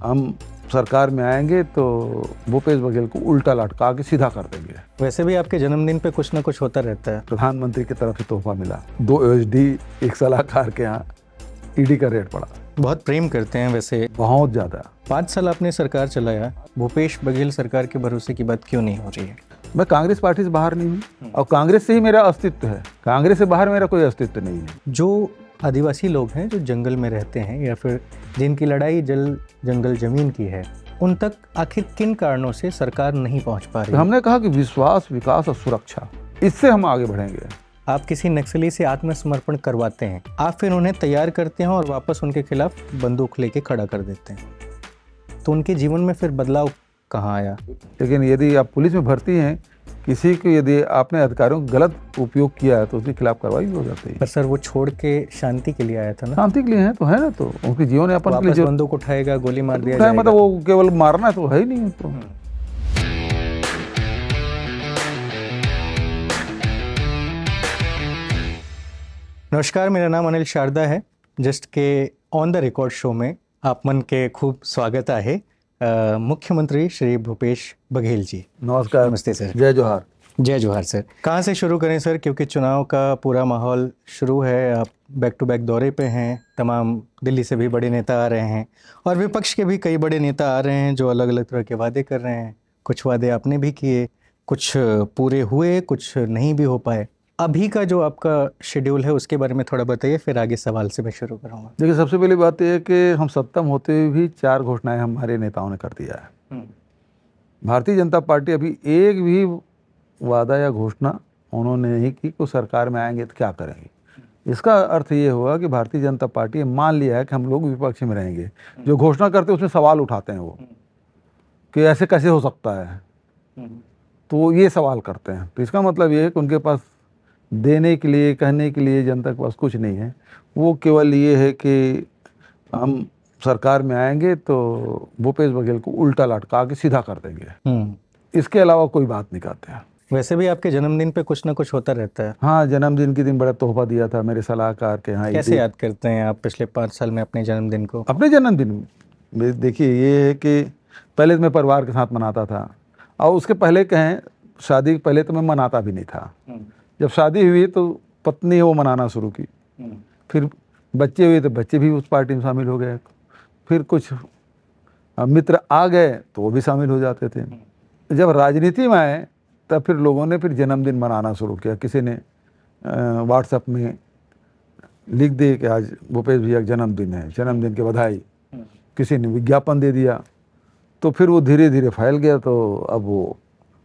हम सरकार में आएंगे तो भूपेश बघेल को उल्टा लटका के सीधा कर देंगे। वैसे भी आपके जन्मदिन पे कुछ ना कुछ होता रहता है। प्रधानमंत्री की तरफ से तोहफा मिला, 2 USD एक सलाहकार के यहाँ ईडी का रेट पड़ा। बहुत प्रेम करते हैं वैसे। बहुत ज़्यादा। 5 साल आपने सरकार चलाया, भूपेश बघेल सरकार के भरोसे की बात क्यों नहीं हो रही है? मैं कांग्रेस पार्टी से बाहर नहीं हूँ और कांग्रेस से ही मेरा अस्तित्व है, कांग्रेस से बाहर मेरा कोई अस्तित्व नहीं है। जो आदिवासी लोग हैं जो जंगल में रहते हैं या फिर जिनकी लड़ाई जंगल जमीन की है, उन तक आखिर किन कारणों से सरकार नहीं पहुंच पा रही है? हमने कहा कि विश्वास, विकास और सुरक्षा, इससे हम आगे बढ़ेंगे। आप किसी नक्सली से आत्मसमर्पण करवाते हैं, आप फिर उन्हें तैयार करते हैं और वापस उनके खिलाफ बंदूक लेके खड़ा कर देते हैं, तो उनके जीवन में फिर बदलाव कहाँ आया? लेकिन यदि आप पुलिस में भर्ती हैं, किसी को यदि आपने अधिकारियों का गलत उपयोग किया है तो उसके खिलाफ कार्रवाई भी हो जाती है। पर सर वो छोड़ के शांति के लिए आया था ना? शांति के लिए है तो है ना, तो उनके जीवन यापन के लिए बंदूक उठाएगा, गोली मार दिया जाएगा, मतलब वो केवल मारना है तो है ही नहीं। तो नमस्कार, मेरा नाम अनिल शारदा है। जस्ट के ऑन द रिकॉर्ड शो में आप मन के खूब स्वागत आहे मुख्यमंत्री श्री भूपेश बघेल जी। नमस्कार। नमस्ते सर। जय जोहार। जय जोहार सर। कहाँ से शुरू करें सर, क्योंकि चुनाव का पूरा माहौल शुरू है, आप बैक टू बैक दौरे पे हैं, तमाम दिल्ली से भी बड़े नेता आ रहे हैं और विपक्ष के भी कई बड़े नेता आ रहे हैं जो अलग अलग तरह के वादे कर रहे हैं। कुछ वादे आपने भी किए, कुछ पूरे हुए, कुछ नहीं भी हो पाए। अभी का जो आपका शेड्यूल है उसके बारे में थोड़ा बताइए, फिर आगे सवाल से मैं शुरू करूँगा। देखिए, सबसे पहली बात यह है कि हम सत्ता में होते हुए भी 4 घोषणाएं हमारे नेताओं ने कर दिया है। भारतीय जनता पार्टी अभी एक भी वादा या घोषणा उन्होंने नहीं की कि सरकार में आएंगे तो क्या करेंगे। इसका अर्थ ये हुआ कि भारतीय जनता पार्टी मान लिया है कि हम लोग विपक्ष में रहेंगे। जो घोषणा करते हैं उसमें सवाल उठाते हैं वो कि ऐसे कैसे हो सकता है, तो ये सवाल करते हैं। तो इसका मतलब ये है कि उनके पास देने के लिए, कहने के लिए जनता के पास कुछ नहीं है। वो केवल ये है कि हम सरकार में आएंगे तो भूपेश बघेल को उल्टा लटका के सीधा कर देंगे। इसके अलावा कोई बात नहीं कहते हैं। वैसे भी आपके जन्मदिन पे कुछ ना कुछ होता रहता है। हाँ, जन्मदिन के दिन बड़ा तोहफा दिया था मेरे सलाहकार के यहाँ। कैसे याद करते हैं आप पिछले 5 साल में अपने जन्मदिन को? अपने जन्मदिन में देखिए, ये है कि पहले तो मैं परिवार के साथ मनाता था और उसके पहले कहें शादी के पहले तो मैं मनाता भी नहीं था। जब शादी हुई तो पत्नी वो मनाना शुरू की, फिर बच्चे हुए तो बच्चे भी उस पार्टी में शामिल हो गए, फिर कुछ मित्र आ गए तो वो भी शामिल हो जाते थे। जब राजनीति में आए तब फिर लोगों ने फिर जन्मदिन मनाना शुरू किया। किसी ने व्हाट्सएप में लिख दे कि आज भूपेश भैया का जन्मदिन है, जन्मदिन की बधाई। किसी ने विज्ञापन दे दिया, तो फिर वो धीरे धीरे फैल गया, तो अब वो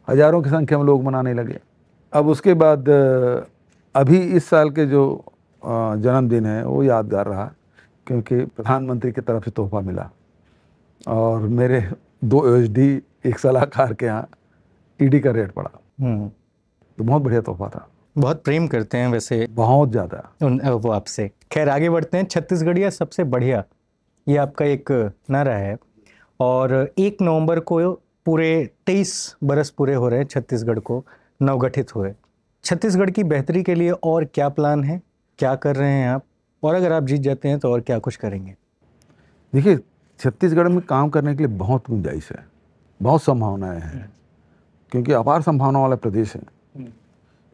हज़ारों की संख्या में लोग मनाने लगे। अब उसके बाद अभी इस साल के जो जन्मदिन है वो यादगार रहा, क्योंकि प्रधानमंत्री की तरफ से तोहफा मिला और मेरे 2 USD एक सलाहकार के यहाँ ईडी का रेट पड़ा। तो बहुत बढ़िया तोहफा था। बहुत प्रेम करते हैं वैसे, बहुत ज़्यादा वो आपसे। खैर आगे बढ़ते हैं। छत्तीसगढ़िया सबसे बढ़िया, ये आपका एक नारा है और 1 नवंबर को पूरे 23 बरस पूरे हो रहे हैं छत्तीसगढ़ को नवगठित हुए। छत्तीसगढ़ की बेहतरी के लिए और क्या प्लान है, क्या कर रहे हैं आप, और अगर आप जीत जाते हैं तो और क्या कुछ करेंगे? देखिए, छत्तीसगढ़ में काम करने के लिए बहुत गुंजाइश है, बहुत संभावनाएं हैं, क्योंकि अपार संभावनाओं वाला प्रदेश है।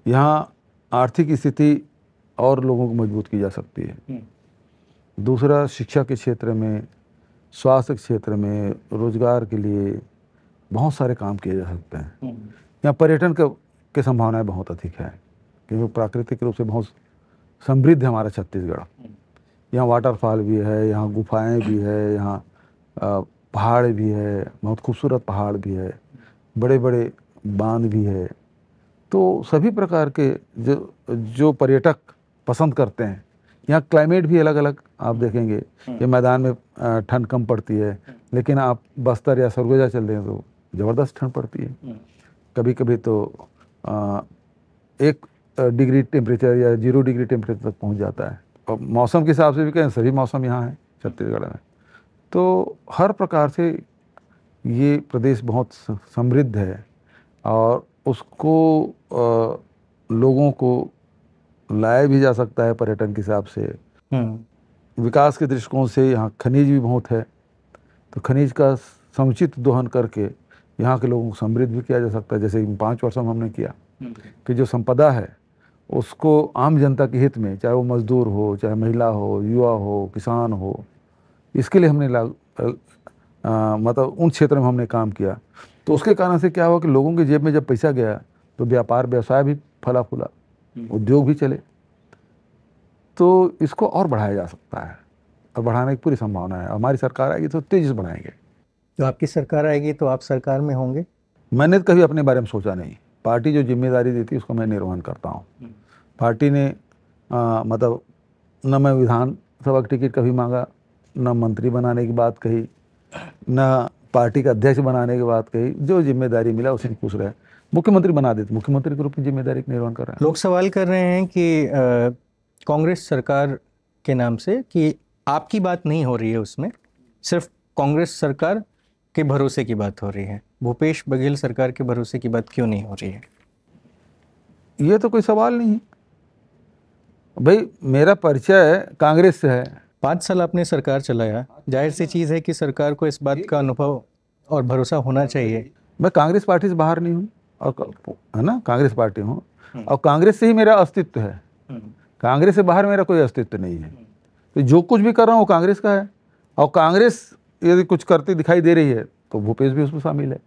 यहाँ आर्थिक स्थिति और लोगों को मजबूत की जा सकती है। दूसरा, शिक्षा के क्षेत्र में, स्वास्थ्य के क्षेत्र में, रोजगार के लिए बहुत सारे काम किए जा सकते हैं। यहाँ पर्यटन की संभावनाएं बहुत अधिक है, क्योंकि प्राकृतिक रूप से बहुत समृद्ध है हमारा छत्तीसगढ़। यहाँ वाटरफॉल भी है, यहाँ गुफाएं भी है, यहाँ पहाड़ भी है, बहुत खूबसूरत पहाड़ भी है, बड़े बड़े बांध भी है। तो सभी प्रकार के जो पर्यटक पसंद करते हैं। यहाँ क्लाइमेट भी अलग अलग आप देखेंगे। ये मैदान में ठंड कम पड़ती है, लेकिन आप बस्तर या सरगुजा चल रहे हैं तो ज़बरदस्त ठंड पड़ती है। कभी कभी तो 1 डिग्री टेम्परेचर या 0 डिग्री टेम्परेचर तक पहुँच जाता है। और मौसम के हिसाब से भी कहें, सभी मौसम यहाँ है छत्तीसगढ़ में। तो हर प्रकार से ये प्रदेश बहुत समृद्ध है और उसको लोगों को लाया भी जा सकता है पर्यटन के हिसाब से। विकास के दृष्टिकोण से यहाँ खनिज भी बहुत है, तो खनिज का समुचित दोहन करके यहाँ के लोगों को समृद्ध भी किया जा सकता है, जैसे इन 5 वर्षों में हमने किया कि जो संपदा है उसको आम जनता के हित में, चाहे वो मजदूर हो, चाहे महिला हो, युवा हो, किसान हो, इसके लिए हमने मतलब उन क्षेत्र में हमने काम किया। तो उसके कारण से क्या हुआ कि लोगों की जेब में जब पैसा गया तो व्यापार व्यवसाय भी फला फूला, उद्योग भी चले। तो इसको और बढ़ाया जा सकता है और बढ़ाने की पूरी संभावना है। हमारी सरकार आएगी तो तेजी से बढ़ाएंगे। तो आपकी सरकार आएगी तो आप सरकार में होंगे? मैंने कभी अपने बारे में सोचा नहीं। पार्टी जो जिम्मेदारी देती है उसको मैं निर्वहन करता हूँ। पार्टी ने मतलब न मैं विधानसभा की टिकट कभी मांगा, न मंत्री बनाने की बात कही, न पार्टी का अध्यक्ष बनाने की बात कही। जो जिम्मेदारी मिला उसी में खुश रहे। मुख्यमंत्री बना देते, मुख्यमंत्री के रूप में जिम्मेदारी का निर्वहन कर रहे हैं। लोग सवाल कर रहे हैं कि कांग्रेस सरकार के नाम से कि आपकी बात नहीं हो रही है, उसमें सिर्फ कांग्रेस सरकार के भरोसे की बात हो रही है। भूपेश बघेल सरकार के भरोसे की बात क्यों नहीं हो रही है? ये तो कोई सवाल नहीं है भाई। मेरा परिचय कांग्रेस से है। 5 साल आपने सरकार चलाया, जाहिर सी चीज़ है कि सरकार को इस बात का अनुभव और भरोसा होना चाहिए। मैं कांग्रेस पार्टी से बाहर नहीं हूँ और है ना, कांग्रेस पार्टी हूँ और कांग्रेस से ही मेरा अस्तित्व है। कांग्रेस से बाहर मेरा कोई अस्तित्व नहीं है। तो जो कुछ भी कर रहा हूँ वो कांग्रेस का है। और कांग्रेस यदि कुछ करती दिखाई दे रही है तो भूपेश भी उसमें शामिल है।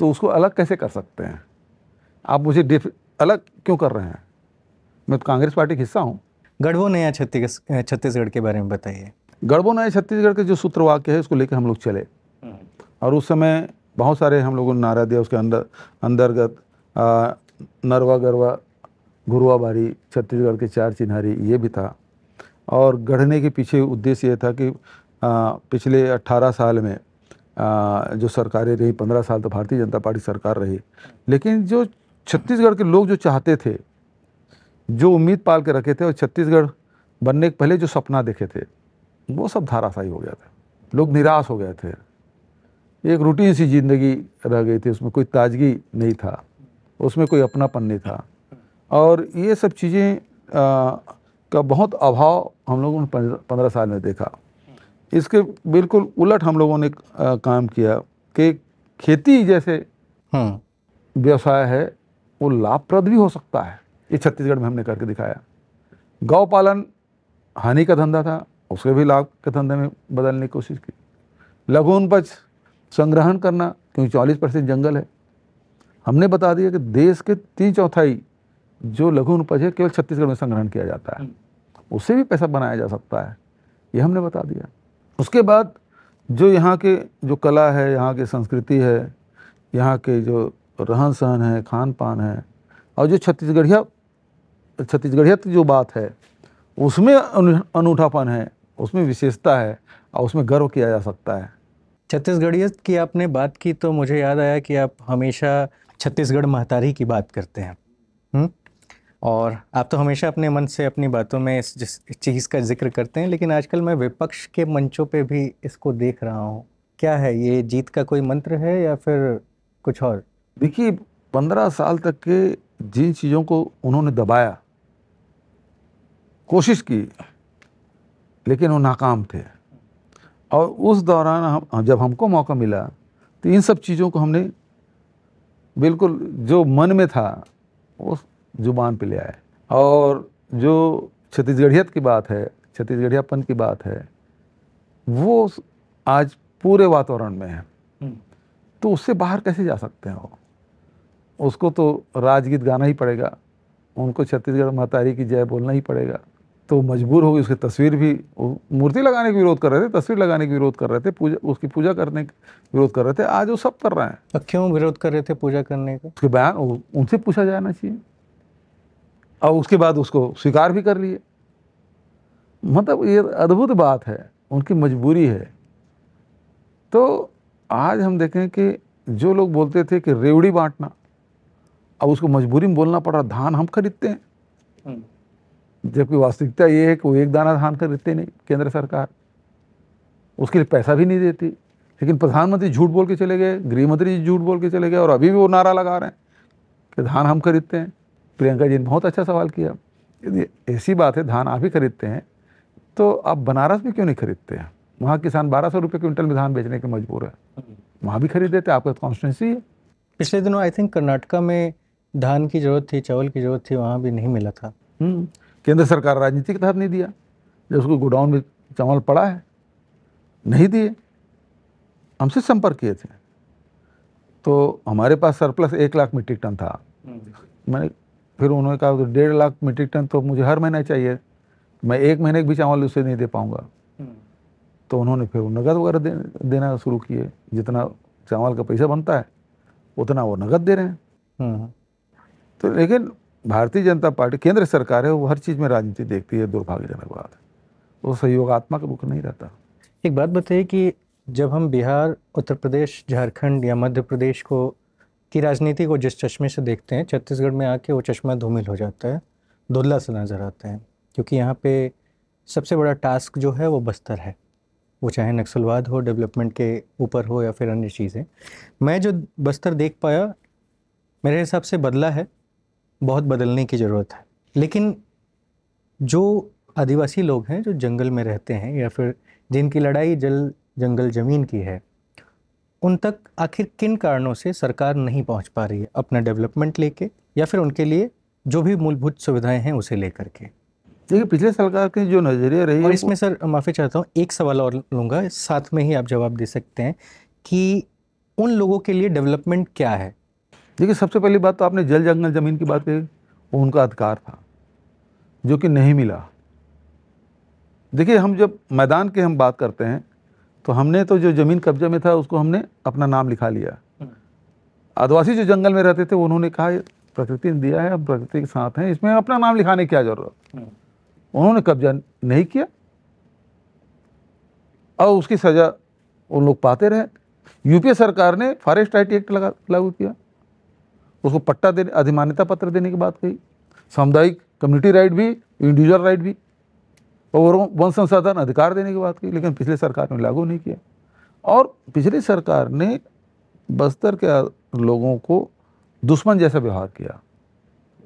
तो उसको अलग कैसे कर सकते हैं आप? मुझे अलग क्यों कर रहे हैं? मैं तो कांग्रेस पार्टी का हिस्सा हूँ। गढ़वो नया छत्तीसगढ़ के बारे में बताइए। गढ़वो नया छत्तीसगढ़ के जो सूत्र वाक्य है उसको लेकर हम लोग चले और उस समय बहुत सारे हम लोगों ने नारा दिया। उसके अंतर्गत नरवा गरवा गुरुआ बारी, छत्तीसगढ़ के 4 चिन्हारी, ये भी था। और गढ़ने के पीछे उद्देश्य ये था कि पिछले 18 साल में जो सरकारें रही, 15 साल तो भारतीय जनता पार्टी सरकार रही, लेकिन जो छत्तीसगढ़ के लोग जो चाहते थे, जो उम्मीद पाल के रखे थे और छत्तीसगढ़ बनने के पहले जो सपना देखे थे, वो सब धाराशायी हो गया था। लोग निराश हो गए थे। एक रूटीन सी जिंदगी रह गई थी, उसमें कोई ताजगी नहीं था, उसमें कोई अपनापन नहीं था। और ये सब चीज़ें का बहुत अभाव हम लोगों ने 15 साल में देखा। इसके बिल्कुल उलट हम लोगों ने काम किया कि खेती जैसे व्यवसाय है वो लाभप्रद भी हो सकता है। ये छत्तीसगढ़ में हमने करके दिखाया। गौ पालन हानि का धंधा था, उसके भी लाभ के धंधे में बदलने की कोशिश की। लघु उपज संग्रहण करना, क्योंकि 40% जंगल है, हमने बता दिया कि देश के 3/4 जो लघु उपज है केवल छत्तीसगढ़ में संग्रहण किया जाता है, उससे भी पैसा बनाया जा सकता है, ये हमने बता दिया। उसके बाद जो यहाँ के जो कला है, यहाँ की संस्कृति है, यहाँ के जो रहन सहन है, खान पान है, और जो छत्तीसगढ़ियत की जो बात है उसमें अनूठापन है, उसमें विशेषता है और उसमें गर्व किया जा सकता है। छत्तीसगढ़ियत की आपने बात की तो मुझे याद आया कि आप हमेशा छत्तीसगढ़ महतारी की बात करते हैं। और आप तो हमेशा अपने मन से अपनी बातों में इस चीज़ का जिक्र करते हैं, लेकिन आजकल मैं विपक्ष के मंचों पे भी इसको देख रहा हूँ। क्या है ये, जीत का कोई मंत्र है या फिर कुछ और? देखिए, 15 साल तक के जिन चीज़ों को उन्होंने दबाया, कोशिश की, लेकिन वो नाकाम थे। और उस दौरान जब हमको मौका मिला तो इन सब चीज़ों को हमने बिल्कुल जो मन में था वो जुबान पे ले आए। और जो छत्तीसगढ़ियत की बात है, छत्तीसगढ़ियापन की बात है, वो आज पूरे वातावरण में है। तो उससे बाहर कैसे जा सकते हैं वो? उसको तो राजगीत गाना ही पड़ेगा, उनको छत्तीसगढ़ महतारी की जय बोलना ही पड़ेगा। तो मजबूर हो गई। उसकी तस्वीर भी, मूर्ति लगाने का विरोध कर रहे थे, तस्वीर लगाने का विरोध कर रहे थे, उसकी पूजा करने का विरोध कर रहे थे। आज वो सब कर रहे हैं। अब क्यों विरोध कर रहे थे पूजा करने का? उसके बयान उनसे पूछा जाना चाहिए और उसके बाद उसको स्वीकार भी कर लिए। मतलब ये अद्भुत बात है, उनकी मजबूरी है। तो आज हम देखें कि जो लोग बोलते थे कि रेवड़ी बांटना, अब उसको मजबूरी में बोलना पड़ा धान हम खरीदते हैं, जबकि वास्तविकता ये है कि वो एक दाना धान खरीदते नहीं। केंद्र सरकार उसके लिए पैसा भी नहीं देती, लेकिन प्रधानमंत्री झूठ बोल के चले गए, गृह मंत्री जी झूठ बोल के चले गए और अभी भी वो नारा लगा रहे हैं कि धान हम खरीदते हैं। प्रियंका जी ने बहुत अच्छा सवाल किया। यदि ऐसी बात है धान आप ही खरीदते हैं तो आप बनारस में क्यों नहीं खरीदते हैं? वहाँ किसान 1200 रुपये क्विंटल में धान बेचने के मजबूर है, वहाँ भी खरीद देते, आपका कॉन्स्टिट्यूंसी है। पिछले दिनों आई थिंक कर्नाटका में धान की ज़रूरत थी, चावल की ज़रूरत थी, वहाँ भी नहीं मिला था। केंद्र सरकार राजनीति के तहत नहीं दिया, जब उसको गोडाउन में चावल पड़ा है नहीं दिए, हमसे संपर्क किए थे, तो हमारे पास सरप्लस 1 लाख मीट्रिक टन था। मैंने फिर उन्होंने कहा तो 1.5 लाख मीट्रिक टन तो मुझे हर महीना चाहिए, मैं 1 महीने भी चावल उससे नहीं दे पाऊंगा। तो उन्होंने फिर नगद वगैरह देना शुरू किए, जितना चावल का पैसा बनता है उतना वो नगद दे रहे हैं। तो लेकिन भारतीय जनता पार्टी केंद्र सरकार है, वो हर चीज़ में राजनीति देखती है, दुर्भाग्यजनक बात है, वो सहयोगात्मक रुख नहीं रहता। एक बात बताइए कि जब हम बिहार, उत्तर प्रदेश, झारखंड या मध्य प्रदेश की राजनीति को जिस चश्मे से देखते हैं, छत्तीसगढ़ में आके वो चश्मा धूमिल हो जाता है, धुंधला सा नज़र आता है, क्योंकि यहाँ पे सबसे बड़ा टास्क जो है वो बस्तर है, वो चाहे नक्सलवाद हो, डेवलपमेंट के ऊपर हो या फिर अन्य चीज़ें। मैं जो बस्तर देख पाया, मेरे हिसाब से बदला है, बहुत बदलने की ज़रूरत है। लेकिन जो आदिवासी लोग हैं जो जंगल में रहते हैं या फिर जिनकी लड़ाई जल जंगल ज़मीन की है, उन तक आखिर किन कारणों से सरकार नहीं पहुंच पा रही है अपना डेवलपमेंट लेके, या फिर उनके लिए जो भी मूलभूत सुविधाएं हैं उसे लेकर के? देखिए, पिछले सरकार की जो नज़रिया रही और है, इसमें सर माफ़ी चाहता हूँ, एक सवाल और लूँगा, साथ में ही आप जवाब दे सकते हैं कि उन लोगों के लिए डेवलपमेंट क्या है। देखिए, सबसे पहली बात तो आपने जल जंगल ज़मीन की बात कही, वो उनका अधिकार था जो कि नहीं मिला। देखिए, हम जब मैदान की हम बात करते हैं तो हमने तो जो ज़मीन कब्जे में था उसको हमने अपना नाम लिखा लिया। आदिवासी जो जंगल में रहते थे उन्होंने कहा प्रकृति ने दिया है, हम प्रकृति के साथ हैं, इसमें अपना नाम लिखाने की क्या ज़रूरत। उन्होंने कब्जा नहीं किया और उसकी सज़ा उन लोग पाते रहे। यूपीए सरकार ने फॉरेस्ट राइट एक्ट लागू किया, उसको पट्टा देने, अधिमान्यता पत्र देने की बात कही, सामुदायिक कम्युनिटी राइट भी, इंडिविजुअल राइट भी, और वन संसाधन अधिकार देने की बात की, लेकिन पिछले सरकार ने लागू नहीं किया। और पिछली सरकार ने बस्तर के लोगों को दुश्मन जैसा व्यवहार किया।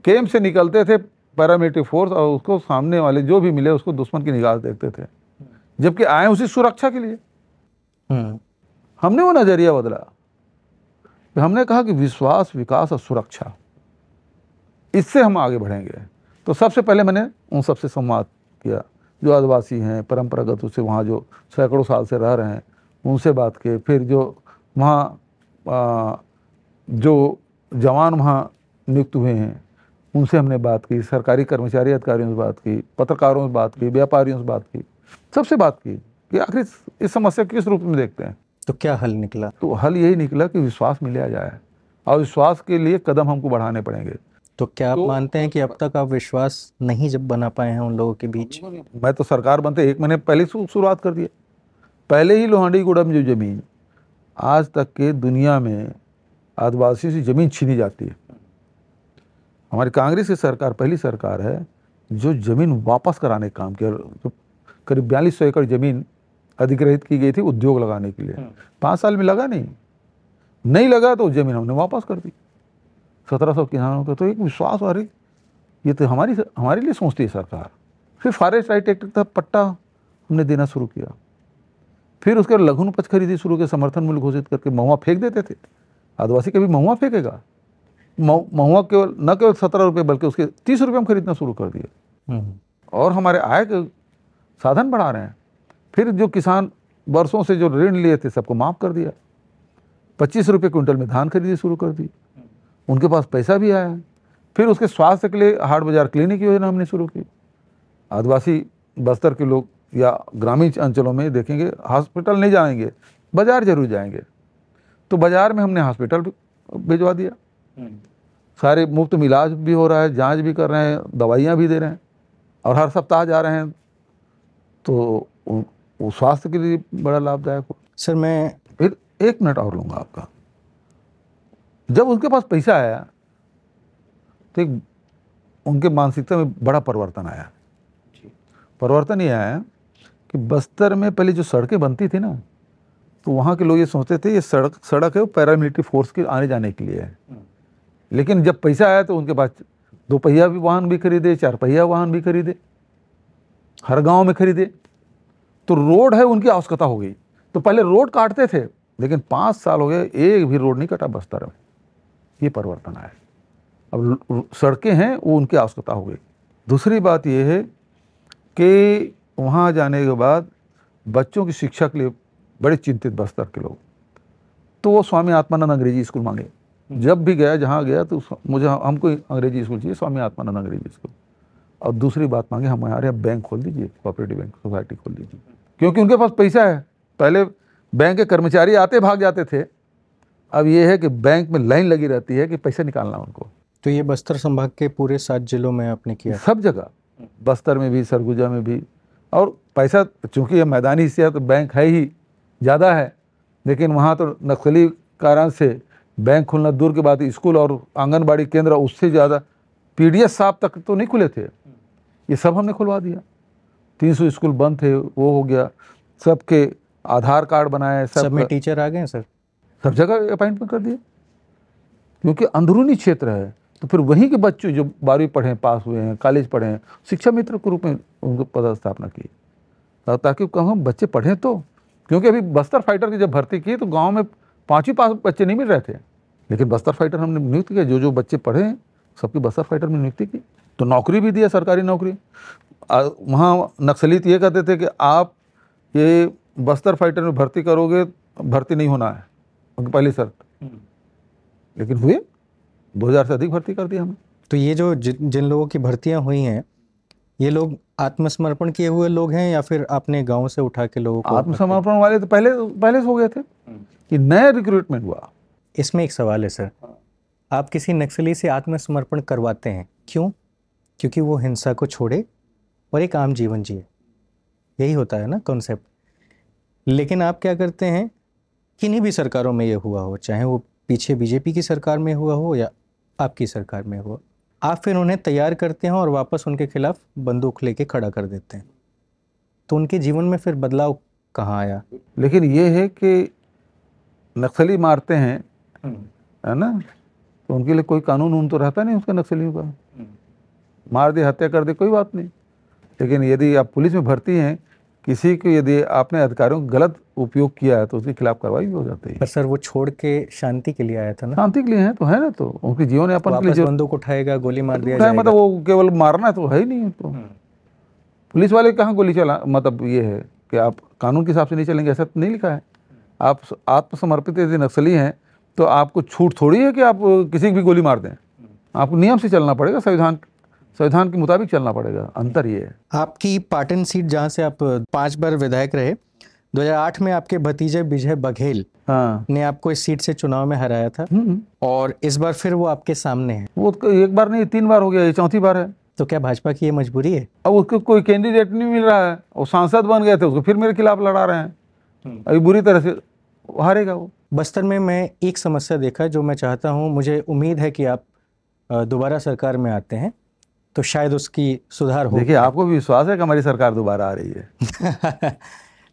कैंप से निकलते थे पैरामिलिट्री फोर्स और उसको सामने वाले जो भी मिले उसको दुश्मन की निगाह से देखते थे, जबकि आए उसी सुरक्षा के लिए। हमने वो नज़रिया बदला, हमने कहा कि विश्वास, विकास और सुरक्षा, इससे हम आगे बढ़ेंगे। तो सबसे पहले मैंने उन सबसे संवाद किया जो आदिवासी हैं, परंपरागत रूप से वहाँ जो सैकड़ों साल से रह रहे हैं, उनसे बात की। फिर जो वहाँ जो जवान वहाँ नियुक्त हुए हैं उनसे हमने बात की, सरकारी कर्मचारी अधिकारियों से बात की, पत्रकारों से बात की, व्यापारियों से बात की, सबसे बात की कि आखिर इस समस्या किस रूप में देखते हैं। तो क्या हल निकला? तो हल यही निकला कि विश्वास मिला जाए, और विश्वास के लिए कदम हमको बढ़ाने पड़ेंगे। तो क्या आप मानते हैं कि अब तक आप विश्वास नहीं जब बना पाए हैं उन लोगों के बीच? मैं तो सरकार बनते 1 महीने पहले शुरुआत कर दिया। पहले ही लोहांडीगुड़ा में जो ज़मीन, आज तक के दुनिया में आदिवासियों से ज़मीन छीनी जाती है। हमारी कांग्रेस की सरकार पहली सरकार है जो ज़मीन वापस कराने का काम किया। तो करीब 4200 एकड़ ज़मीन अधिग्रहित की गई थी उद्योग लगाने के लिए, 5 साल में लगा नहीं लगा, तो ज़मीन हमने वापस कर दी 1700 किसानों का। तो एक विश्वास, अरे ये तो हमारे लिए सोचती है सरकार। फिर फॉरेस्ट राइट एक्ट का पट्टा हमने देना शुरू किया। फिर उसके बाद लघु उपज खरीदी शुरू के, समर्थन मूल्य घोषित करके महुआ फेंक देते थे। आदिवासी कभी महुआ फेंकेगा? महुआ केवल न केवल 17 रुपये बल्कि उसके 30 रुपये हम खरीदना शुरू कर दिए, और हमारे आय के साधन बढ़ा रहे हैं। फिर जो किसान वर्षों से जो ऋण लिए थे सबको माफ़ कर दिया, 25 रुपये क्विंटल में धान खरीदी शुरू कर दी, उनके पास पैसा भी आया। फिर उसके स्वास्थ्य के लिए हाट बाजार क्लिनिक योजना हमने शुरू की। आदिवासी बस्तर के लोग या ग्रामीण अंचलों में देखेंगे हॉस्पिटल नहीं जाएंगे, बाजार जरूर जाएंगे, तो बाजार में हमने हॉस्पिटल भिजवा दिया। सारे मुफ्त में इलाज भी हो रहा है, जांच भी कर रहे हैं, दवाइयाँ भी दे रहे हैं, और हर सप्ताह जा रहे हैं, तो वो स्वास्थ्य के लिए बड़ा लाभदायक हो। सर मैं फिर 1 मिनट और लूँगा आपका। जब उनके पास पैसा आया तो एक उनके मानसिकता में बड़ा परिवर्तन आया। परिवर्तन ये आया कि बस्तर में पहले जो सड़कें बनती थी ना, तो वहाँ के लोग ये सोचते थे ये सड़क है वो पैरामिलिट्री फोर्स के आने जाने के लिए है। लेकिन जब पैसा आया तो उनके पास 2 पहिया भी वाहन भी खरीदे, 4 पहिया वाहन भी खरीदे, हर गांव में खरीदे, तो रोड है उनकी आवश्यकता हो गई। तो पहले रोड काटते थे, लेकिन 5 साल हो गए एक भी रोड नहीं कटा बस्तर में। ये परिवर्तन आया। अब सड़कें हैं वो उनकी आवश्यकता हो गई। दूसरी बात ये है कि वहाँ जाने के बाद बच्चों की शिक्षा के लिए बड़े चिंतित बस्तर के लोग। तो वो स्वामी आत्मानंद अंग्रेजी स्कूल मांगे। जब भी गया जहाँ गया तो मुझे हमको अंग्रेजी स्कूल चाहिए, स्वामी आत्मानंद अंग्रेजी स्कूल। और दूसरी बात मांगे हमारे यहाँ बैंक खोल दीजिए, कोऑपरेटिव बैंक सोसाइटी खोल दीजिए, क्योंकि उनके पास पैसा है। पहले बैंक के कर्मचारी आते भाग जाते थे, अब ये है कि बैंक में लाइन लगी रहती है कि पैसा निकालना उनको। तो ये बस्तर संभाग के पूरे 7 जिलों में आपने किया? सब जगह, बस्तर में भी, सरगुजा में भी। और पैसा चूंकि ये मैदानी हिस्सा है तो बैंक है ही ज़्यादा है, लेकिन वहाँ तो नक्सली कारण से बैंक खुलना दूर की बात, स्कूल और आंगनबाड़ी केंद्र उससे ज़्यादा, पीडीएस साहब तक तो नहीं खुले थे। ये सब हमने खुलवा दिया। 300 स्कूल बंद थे, वो हो गया। सबके आधार कार्ड बनाए, सब में टीचर आ गए सर? सब जगह अपॉइंटमेंट कर दिए, क्योंकि अंदरूनी क्षेत्र है। तो फिर वहीं के बच्चे जो 12वीं पढ़े हैं, पास हुए हैं, कॉलेज पढ़े हैं, शिक्षा मित्र के रूप में उनको पदस्थापना की, ताकि कम बच्चे पढ़ें। तो क्योंकि अभी बस्तर फाइटर की जब भर्ती की तो गांव में 5वीं पास बच्चे नहीं मिल रहे थे, लेकिन बस्तर फाइटर हमने नियुक्त किया। जो बच्चे पढ़े हैं सबकी बस्तर फाइटर में नियुक्ति की। तो नौकरी भी दिया, सरकारी नौकरी। वहाँ नक्सलीत ये कहते थे कि आप ये बस्तर फाइटर में भर्ती करोगे, भर्ती नहीं होना है, उनकी पहली शर्त। लेकिन हुए 2000 से अधिक भर्ती कर दिया हमने। तो ये जो जिन लोगों की भर्तियां हुई हैं, ये लोग आत्मसमर्पण किए हुए लोग हैं या फिर आपने गांव से उठा के लोगों को? आत्मसमर्पण वाले तो पहले से हो गए थे, कि नया रिक्रूटमेंट हुआ। इसमें एक सवाल है सर, आप किसी नक्सली से आत्मसमर्पण करवाते हैं, क्यों? क्योंकि वो हिंसा को छोड़े और एक आम जीवन जिए, यही होता है ना कॉन्सेप्ट। लेकिन आप क्या करते हैं, किन्हीं भी सरकारों में ये हुआ हो, चाहे वो पीछे बीजेपी की सरकार में हुआ हो या आपकी सरकार में हुआ, आप फिर उन्हें तैयार करते हैं और वापस उनके खिलाफ बंदूक लेके खड़ा कर देते हैं। तो उनके जीवन में फिर बदलाव कहाँ आया? लेकिन ये है कि नक्सली मारते हैं, है ना, तो उनके लिए कोई कानून तो रहता नहीं उसका, नक्सलियों का। मार दे, हत्या कर दे, कोई बात नहीं। लेकिन यदि आप पुलिस में भर्ती हैं, किसी को यदि आपने अधिकारियों का गलत उपयोग किया है तो उसके खिलाफ कार्रवाई भी हो जाती है। पर सर वो छोड़ के शांति के लिए आया था ना? शांति के लिए है तो है ना, तो उनके जीवन यापन के लिए बंदूक उठाएगा, गोली मार दिया जाएगा, मतलब वो केवल मारना तो है ही नहीं। तो पुलिस वाले कहाँ गोली चला, मतलब ये है कि आप कानून के हिसाब से नहीं चलेंगे, ऐसा तो नहीं लिखा है। आप आत्मसमर्पित यदि नक्सली हैं तो आपको छूट थोड़ी है कि आप किसी की भी गोली मार दें। आपको नियम से चलना पड़ेगा, संविधान के मुताबिक चलना पड़ेगा। अंतर ये है। आपकी पाटन सीट जहाँ से आप 5 बार विधायक रहे, 2008 में आपके भतीजे विजय बघेल ने आपको इस सीट से चुनाव में हराया था, और इस बार फिर वो आपके सामने है। वो एक बार नहीं 3 बार हो गया, ये 4थी बार है। तो क्या भाजपा की ये मजबूरी है? अब उसको कोई कैंडिडेट नहीं मिल रहा है, वो सांसद बन गए थे, उसको फिर मेरे खिलाफ लड़ा रहे हैं। अभी बुरी तरह से हारेगा वो। बस्तर में मैं एक समस्या देखा जो मैं चाहता हूँ, मुझे उम्मीद है कि आप दोबारा सरकार में आते हैं तो शायद उसकी सुधार हो। देखिए, आपको भी विश्वास है कि हमारी सरकार दोबारा आ रही है?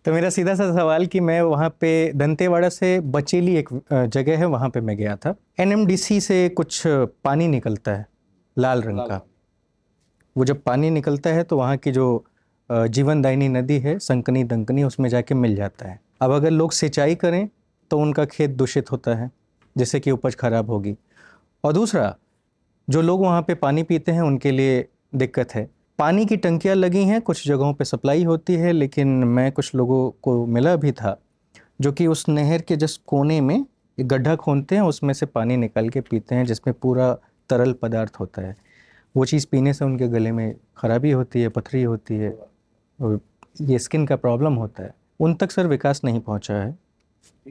तो मेरा सीधा सा सवाल कि मैं वहाँ पे दंतेवाड़ा से बचेली एक जगह है, वहाँ पे मैं गया था। एनएमडीसी से कुछ पानी निकलता है लाल रंग का। वो जब पानी निकलता है तो वहाँ की जो जीवनदायिनी नदी है, संकनी दंकनी, उसमें जाके मिल जाता है। अब अगर लोग सिंचाई करें तो उनका खेत दूषित होता है, जिससे कि उपज खराब होगी। और दूसरा, जो लोग वहाँ पे पानी पीते हैं उनके लिए दिक्कत है। पानी की टंकियाँ लगी हैं, कुछ जगहों पे सप्लाई होती है, लेकिन मैं कुछ लोगों को मिला भी था जो कि उस नहर के जस्ट कोने में एक गड्ढा खोदते हैं, उसमें से पानी निकाल के पीते हैं, जिसमें पूरा तरल पदार्थ होता है। वो चीज़ पीने से उनके गले में खराबी होती है, पथरी होती है, और ये स्किन का प्रॉब्लम होता है। उन तक सर विकास नहीं पहुँचा है,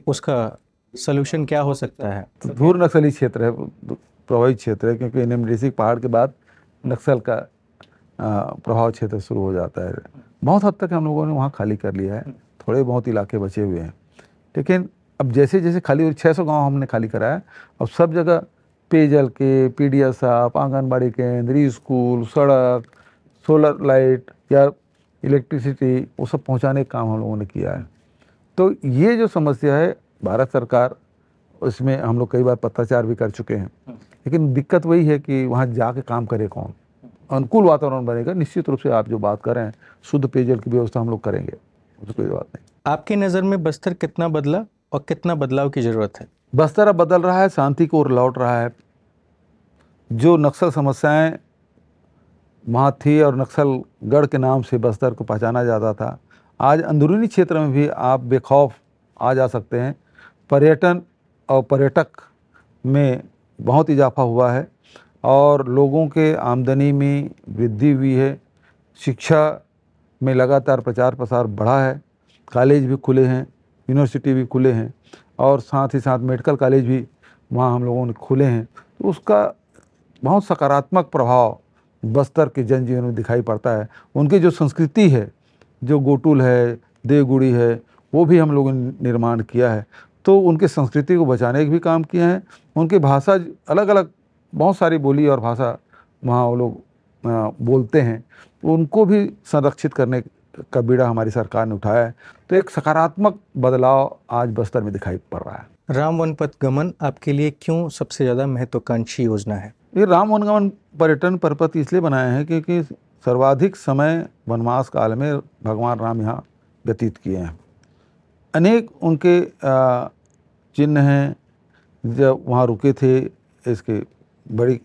उसका सलूशन क्या हो सकता है? दूर नक्सली क्षेत्र है, प्रभावित क्षेत्र है, क्योंकि एनएमडीसी पहाड़ के बाद नक्सल का प्रभाव क्षेत्र शुरू हो जाता है। बहुत हद तक हम लोगों ने वहाँ खाली कर लिया है, थोड़े बहुत इलाके बचे हुए हैं। लेकिन अब जैसे जैसे खाली हुई, 600 गांव हमने खाली कराया। अब सब जगह पेयजल के, पीडीएस आप, आंगनबाड़ी केंद्र, स्कूल, सड़क, सोलर लाइट या इलेक्ट्रिसिटी, वो सब पहुँचाने का काम हम लोगों ने किया है। तो ये जो समस्या है, भारत सरकार, उसमें हम लोग कई बार पत्राचार भी कर चुके हैं, लेकिन दिक्कत वही है कि वहाँ जाके काम करे कौन। अनुकूल वातावरण बनेगा, निश्चित रूप से आप जो बात कर रहे हैं, शुद्ध पेयजल की व्यवस्था हम लोग करेंगे। उसमें कोई बात नहीं। आपकी नज़र में बस्तर कितना बदला और कितना बदलाव की ज़रूरत है? बस्तर अब बदल रहा है, शांति की ओर लौट रहा है। जो नक्सल समस्याएं वहाँ थी और नक्सल गढ़ के नाम से बस्तर को पहचाना जाता था, आज अंदरूनी क्षेत्र में भी आप बेखौफ आ जा सकते हैं। पर्यटन और पर्यटक में बहुत इजाफा हुआ है और लोगों के आमदनी में वृद्धि हुई है। शिक्षा में लगातार प्रचार प्रसार बढ़ा है। कॉलेज भी खुले हैं, यूनिवर्सिटी भी खुले हैं और साथ ही साथ मेडिकल कॉलेज भी वहाँ हम लोगों ने खुले हैं। तो उसका बहुत सकारात्मक प्रभाव बस्तर के जनजीवन में दिखाई पड़ता है। उनकी जो संस्कृति है, जो गोटुल है, देवगुड़ी है, वो भी हम लोगों ने निर्माण किया है। तो उनकी संस्कृति को बचाने के भी काम किए हैं। उनकी भाषा अलग अलग, बहुत सारी बोली और भाषा वहाँ वो लोग बोलते हैं, उनको भी संरक्षित करने का बीड़ा हमारी सरकार ने उठाया है। तो एक सकारात्मक बदलाव आज बस्तर में दिखाई पड़ रहा है। राम वनपथ गमन आपके लिए क्यों सबसे ज़्यादा महत्वाकांक्षी योजना है? ये राम वनगमन पर्यटन परपथ इसलिए बनाए हैं क्योंकि सर्वाधिक समय वनवास काल में भगवान राम यहाँ व्यतीत किए हैं। अनेक उनके चिन्ह हैं, जब वहाँ रुके थे, इसकी बड़ी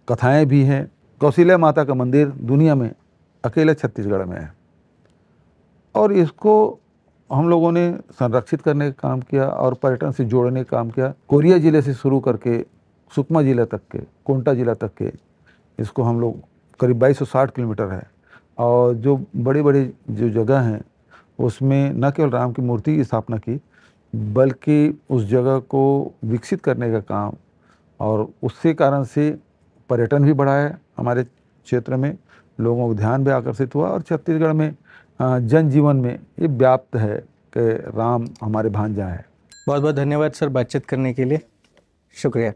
कथाएं भी हैं। कौशल्या माता का मंदिर दुनिया में अकेले छत्तीसगढ़ में है और इसको हम लोगों ने संरक्षित करने का काम किया और पर्यटन से जोड़ने का काम किया। कोरिया ज़िले से शुरू करके सुकमा जिला तक के, कोंटा जिला तक के, इसको हम लोग करीब 2260 किलोमीटर है और जो बड़ी बड़ी जो जगह हैं उसमें न केवल राम की मूर्ति की स्थापना की, बल्कि उस जगह को विकसित करने का काम, और उससे कारण से पर्यटन भी बढ़ा है हमारे क्षेत्र में, लोगों को ध्यान भी आकर्षित हुआ और छत्तीसगढ़ में जनजीवन में ये व्याप्त है कि राम हमारे भांजा है। बहुत बहुत धन्यवाद सर बातचीत करने के लिए। शुक्रिया।